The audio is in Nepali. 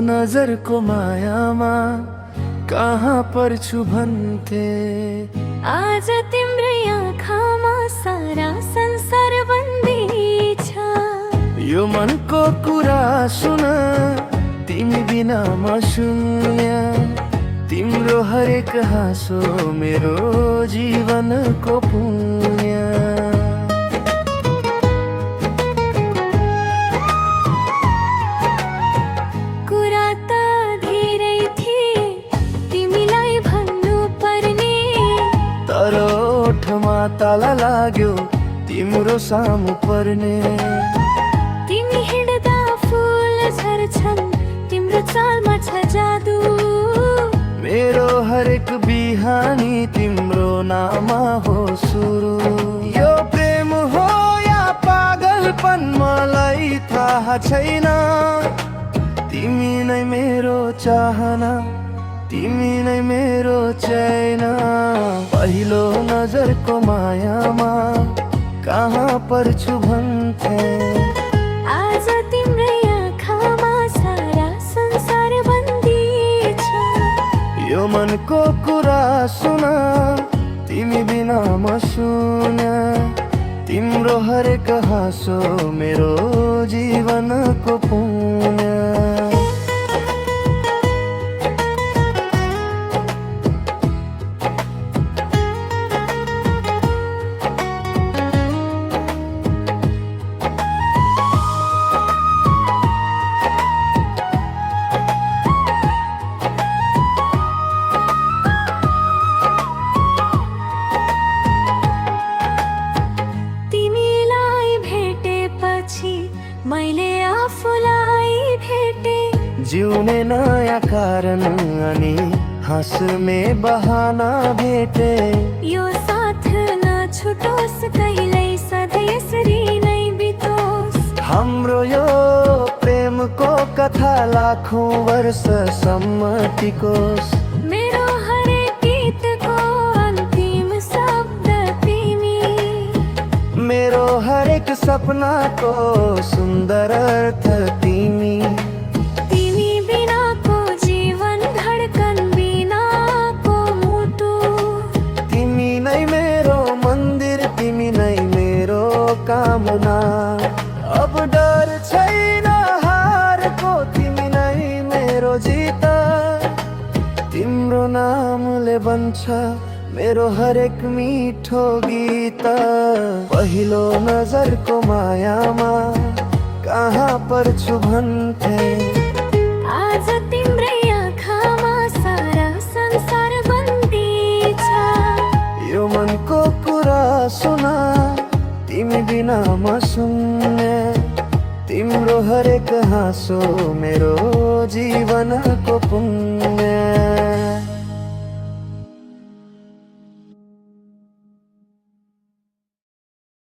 नजरको मायामा कहाँ पर्छु भन्थे। आज तिम्रै आँखामा सारा संसार बन्दी छ। यो मनको कुरा सुन, तिमी बिना म शून्य। तिम्रो हरेक हाँसो मेरो जीवनको पुण्य। कुरा त धेरै थिए तिमीलाई भन्नु पर्ने, तर ओठमा ताला लाग्यो तिम्रो सामु पर्ने। तिमी हिँड्दा फुल झर्छन्, तिम्रो चालमा छ जादु। मेरो हरेक बिहानी तिम्रो नाममा हो सुरु। यो प्रेम हो या पागलपन मलाई थाहा छैन। तिमी नै मेरो चाहना, तिमी नै मेरो चैन। पहिलो नजरको मायामा कहाँ पर्छु भन्थे। आज तिम्रै आँखामा सारा संसार बन्दी छ। यो मनको कुरा सुन, तिमी बिना म शून्य। तिम्रो हरेक हाँसो मेरो जीवनको पुण्य। मैले आफूलाई भेटे, जिउने नयाँ कारण अनि हाँस्ने बहाना भेटे। यो साथ नछुटोस् कहिल्यै, सधैँ यसरी नै बितोस्। हाम्रो यो प्रेमको कथा लाखौं वर्षसम्म टिकोस्। मेरो हरेक गीतको अन्तिम शब्द तिमी, मेरो हरेक सपनाको सुन्दर अर्थ तिमी। तिमी बिनाको जीवन धड्कन बिनाको मुटु। तिमी नै मेरो मन्दिर, तिमी नै मेरो कामना। अब डर छैन हारको, तिमी नै मेरो जित। तिम्रो नामले बन्छ मेरो हरेक मिठो गीत। पहिलो नजरको मायामा कहाँ पर्छु भन्थे। आज तिम्रै आँखामा सारा संसार बन्दी छ। यो मनको कुरा सुन, तिमी बिना म शून्य। तिम्रो हरेक हाँसो मेरो जीवनको पुण्य।